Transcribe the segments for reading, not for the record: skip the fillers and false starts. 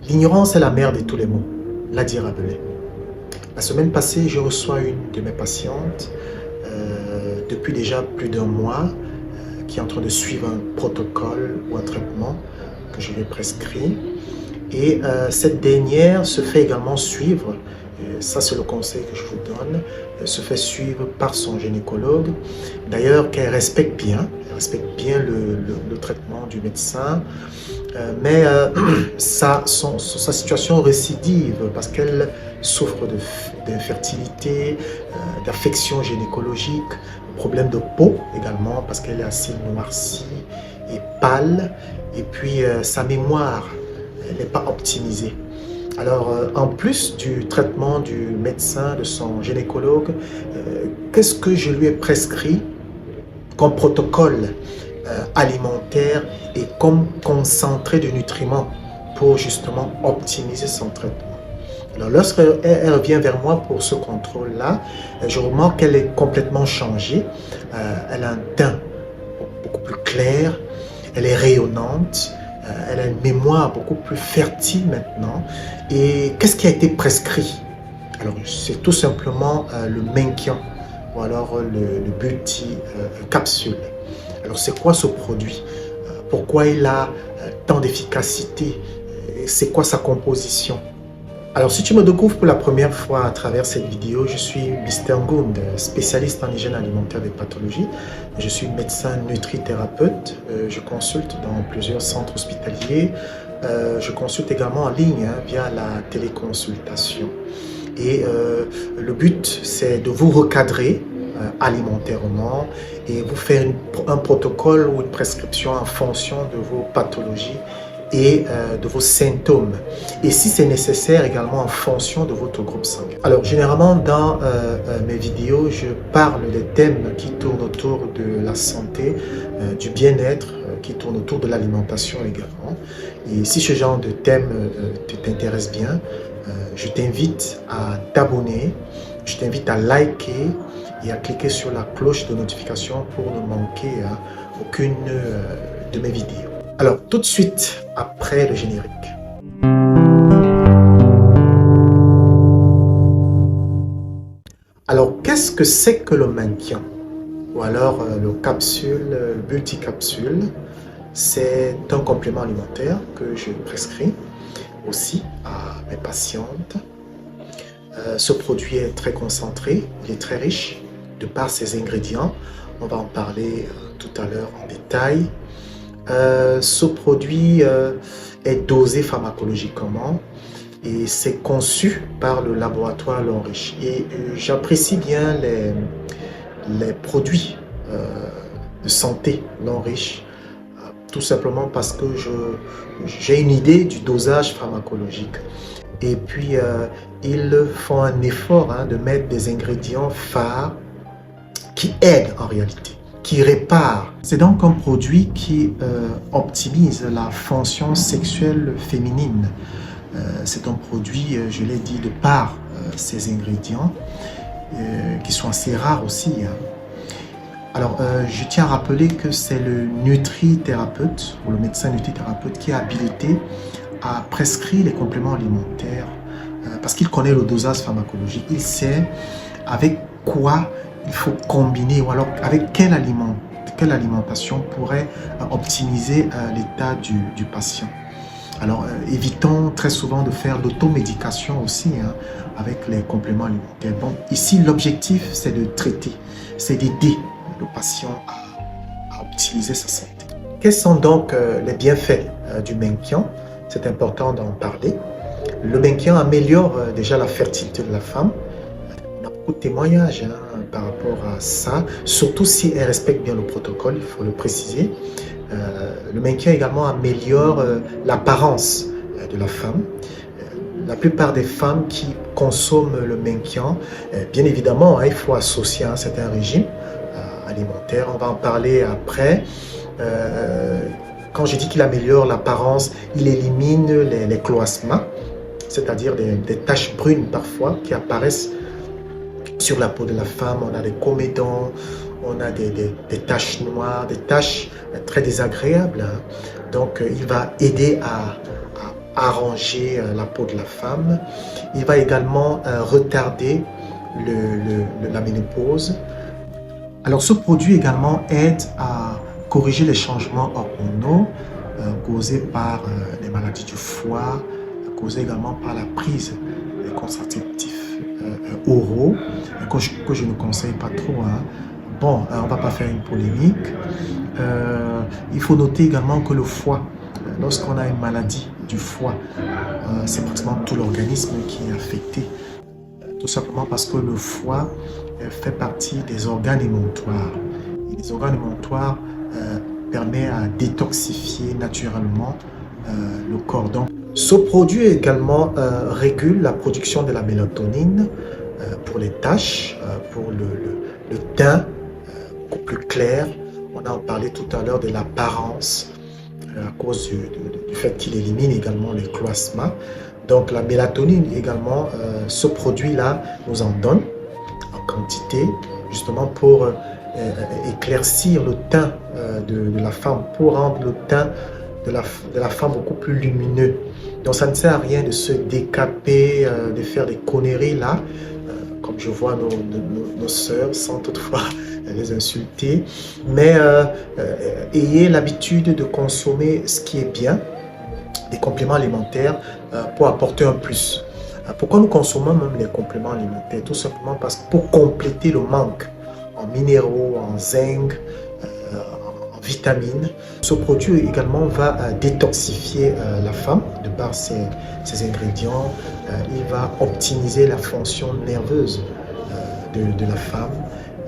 L'ignorance est la mère de tous les maux, l'a dit Rabelais. La semaine passée, je reçois une de mes patientes, depuis déjà plus d'un mois, qui est en train de suivre un protocole ou un traitement que je lui ai prescrit. Et cette dernière se fait également suivre, ça c'est le conseil que je vous donne, elle se fait suivre par son gynécologue. D'ailleurs, qu'elle respecte bien le traitement du médecin, mais sa situation récidive parce qu'elle souffre d'infertilité, d'affections gynécologiques, problème de peau également parce qu'elle est assez noircie et pâle, et puis sa mémoire n'est pas optimisée. Alors, en plus du traitement du médecin, de son gynécologue, qu'est-ce que je lui ai prescrit comme protocole alimentaire et comme concentré de nutriments pour justement optimiser son traitement? Alors, lorsqu'elle revient vers moi pour ce contrôle-là, je remarque qu'elle est complètement changée. Elle a un teint beaucoup plus clair, elle est rayonnante, elle a une mémoire beaucoup plus fertile maintenant. Et qu'est-ce qui a été prescrit? Alors, c'est tout simplement le Menkian ou alors le multi-capsule. Alors, c'est quoi ce produit? Pourquoi il a tant d'efficacité? C'est quoi sa composition? Alors, si tu me découvres pour la première fois à travers cette vidéo, je suis Mr Ngund, spécialiste en hygiène alimentaire des pathologies. Je suis médecin nutrithérapeute. Je consulte dans plusieurs centres hospitaliers. Je consulte également en ligne via la téléconsultation. Et le but, c'est de vous recadrer alimentairement et vous faire un protocole ou une prescription en fonction de vos pathologies et de vos symptômes, et si c'est nécessaire également en fonction de votre groupe sanguin. Alors généralement dans mes vidéos, je parle des thèmes qui tournent autour de la santé, du bien-être, qui tournent autour de l'alimentation également. Et si ce genre de thème t'intéresse bien, je t'invite à t'abonner, je t'invite à liker et à cliquer sur la cloche de notification pour ne manquer aucune de mes vidéos. Alors, tout de suite après le générique. Alors, qu'est-ce que c'est que le Menkian? Ou alors le capsule, le multicapsule? C'est un complément alimentaire que je prescris aussi à mes patientes. Ce produit est très concentré, il est très riche de par ses ingrédients. On va en parler tout à l'heure en détail. Ce produit est dosé pharmacologiquement et c'est conçu par le laboratoire L'Enriche. Et j'apprécie bien les produits de santé L'Enriche, tout simplement parce que j'ai une idée du dosage pharmacologique. Et puis, ils font un effort de mettre des ingrédients phares qui aident en réalité, qui répare. C'est donc un produit qui optimise la fonction sexuelle féminine. C'est un produit, je l'ai dit, de par ses ingrédients, qui sont assez rares aussi. Alors, je tiens à rappeler que c'est le nutrithérapeute, ou le médecin nutrithérapeute, qui est habilité à prescrire les compléments alimentaires, parce qu'il connaît le dosage pharmacologique. Il sait avec quoi il faut combiner, ou alors avec quelle alimentation pourrait optimiser l'état du patient. Alors, évitons très souvent de faire l'automédication aussi avec les compléments alimentaires. Donc, ici, l'objectif, c'est de traiter, c'est d'aider le patient à optimiser sa santé. Quels sont donc les bienfaits du Menkian? C'est important d'en parler. Le Menkian améliore déjà la fertilité de la femme. On a beaucoup de témoignages par rapport à ça, surtout si elle respecte bien le protocole, il faut le préciser. Le Menkian également améliore l'apparence de la femme. La plupart des femmes qui consomment le Menkian, bien évidemment, il faut associer un certain régime alimentaire. On va en parler après. Quand je dis qu'il améliore l'apparence, il élimine les cloasmas, c'est-à-dire des taches brunes parfois qui apparaissent sur la peau de la femme. On a des comédons, on a des taches noires, des taches très désagréables. Donc, il va aider à arranger la peau de la femme. Il va également retarder la ménopause. Alors ce produit également aide à corriger les changements hormonaux causés par les maladies du foie, causés également par la prise des contraceptifs oraux, que je ne conseille pas trop. Hein. Bon, on ne va pas faire une polémique. Il faut noter également que le foie, lorsqu'on a une maladie du foie, c'est pratiquement tout l'organisme qui est affecté. Tout simplement parce que le foie fait partie des organes émontoires. Et les organes émontoires permettent à détoxifier naturellement le corps. Donc, ce produit également régule la production de la mélatonine pour les taches, pour le teint beaucoup plus clair. On a parlé tout à l'heure de l'apparence à cause du fait qu'il élimine également les cloissements. Donc la mélatonine également, ce produit-là nous en donne en quantité, justement pour éclaircir le teint de la femme, pour rendre le teint de la femme beaucoup plus lumineux. Donc ça ne sert à rien de se décaper, de faire des conneries là, comme je vois nos sœurs, sans toutefois les insulter. Mais ayez l'habitude de consommer ce qui est bien, des compléments alimentaires pour apporter un plus. Pourquoi nous consommons même les compléments alimentaires? Tout simplement parce que pour compléter le manque en minéraux, en zinc, en vitamines. Ce produit également va détoxifier la femme de par ses ingrédients. Il va optimiser la fonction nerveuse de la femme.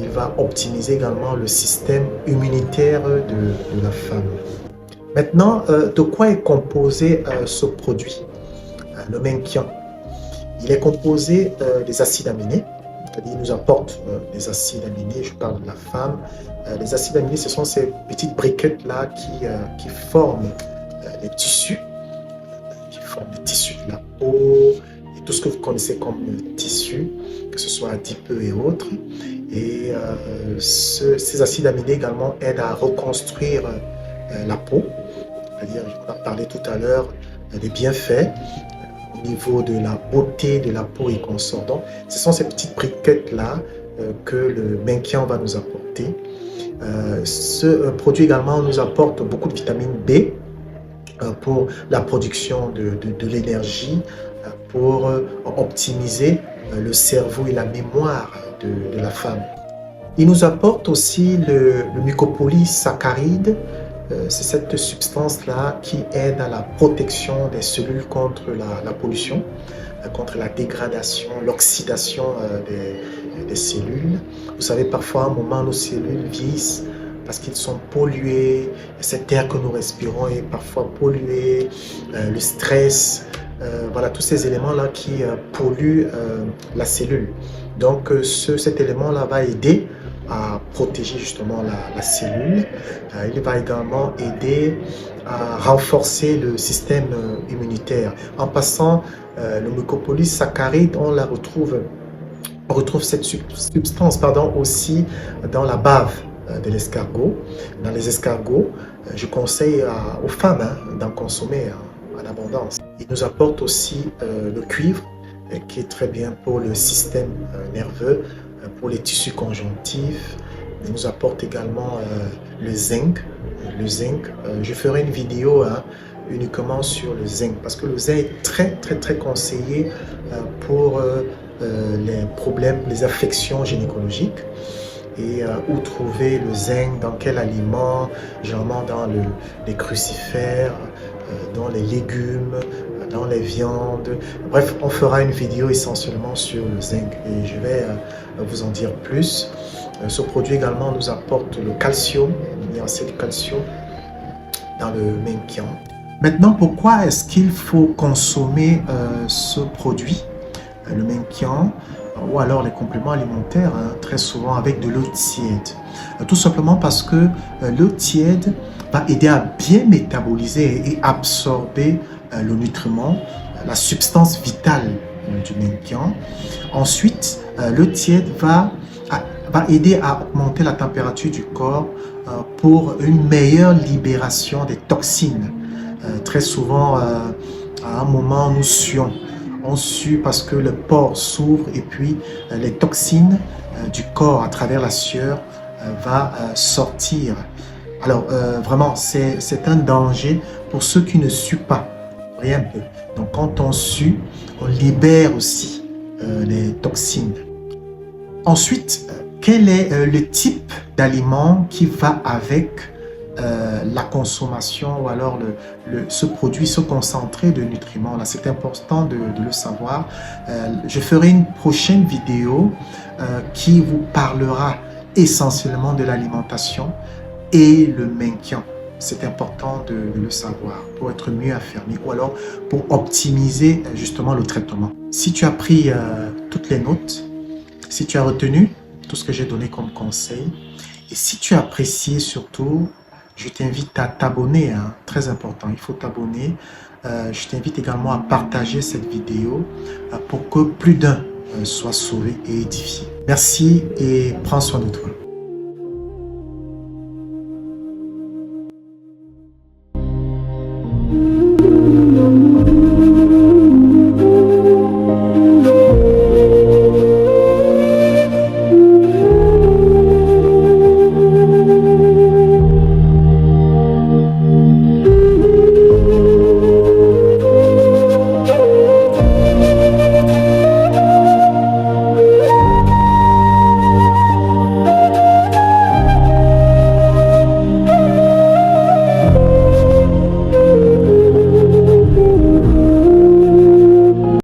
Il va optimiser également le système immunitaire de la femme. Maintenant, de quoi est composé ce produit, le Menkian? Il est composé des acides aminés, c'est-à-dire il nous apporte des acides aminés, je parle de la femme. Les acides aminés, ce sont ces petites briquettes-là qui forment les tissus, de la peau, et tout ce que vous connaissez comme tissu, que ce soit adipeux et autres. Et ces acides aminés également aident à reconstruire la peau. C'est-à-dire, on a parlé tout à l'heure des bienfaits au niveau de la beauté de la peau et consorts. Donc, ce sont ces petites briquettes-là que le Menkian va nous apporter. Ce produit également nous apporte beaucoup de vitamine B pour la production de l'énergie, pour optimiser le cerveau et la mémoire de la femme. Il nous apporte aussi le mucopolysaccharide. C'est cette substance-là qui aide à la protection des cellules contre la pollution, contre la dégradation, l'oxydation des cellules. Vous savez, parfois, à un moment, nos cellules vieillissent parce qu'ils sont pollués. Cet air que nous respirons est parfois pollué, le stress, voilà, tous ces éléments-là qui polluent la cellule. Donc, cet élément-là va aider à protéger justement la cellule. Il va également aider à renforcer le système immunitaire. En passant, le mucopolysaccharide, on retrouve cette substance aussi dans la bave de l'escargot. Dans les escargots, je conseille aux femmes d'en consommer en abondance. Il nous apporte aussi le cuivre, qui est très bien pour le système nerveux, pour les tissus conjonctifs. Il nous apporte également le zinc. Je ferai une vidéo uniquement sur le zinc, parce que le zinc est très conseillé pour les problèmes, les affections gynécologiques. Et où trouver le zinc, dans quel aliment? Généralement dans les crucifères, dans les légumes, dans les viandes. Bref, on fera une vidéo essentiellement sur le zinc et je vais vous en dire plus. Ce produit également nous apporte le calcium. Il y a assez de calcium dans le Menkian. Maintenant, pourquoi est-ce qu'il faut consommer ce produit, le Menkian, ou alors les compléments alimentaires, très souvent avec de l'eau tiède? Tout simplement parce que l'eau tiède va aider à bien métaboliser et absorber le nutriment, la substance vitale du Menkian. Ensuite, l'eau tiède va aider à augmenter la température du corps pour une meilleure libération des toxines. Très souvent, À un moment, nous suons. On sue parce que le pore s'ouvre et puis les toxines du corps à travers la sueur va sortir. Alors, vraiment, c'est un danger pour ceux qui ne suent pas. Voyez un peu. Donc, quand on sue, on libère aussi les toxines. Ensuite, quel est le type d'aliment qui va avec la consommation ou alors ce produit, ce concentré de nutriments là? C'est important de le savoir. Je ferai une prochaine vidéo qui vous parlera essentiellement de l'alimentation et le maintien. C'est important de le savoir pour être mieux affermi ou alors pour optimiser justement le traitement. Si tu as pris toutes les notes, si tu as retenu tout ce que j'ai donné comme conseil et si tu as apprécié surtout, je t'invite à t'abonner, hein, très important, il faut t'abonner. Je t'invite également à partager cette vidéo pour que plus d'un soit sauvé et édifié. Merci et prends soin de toi.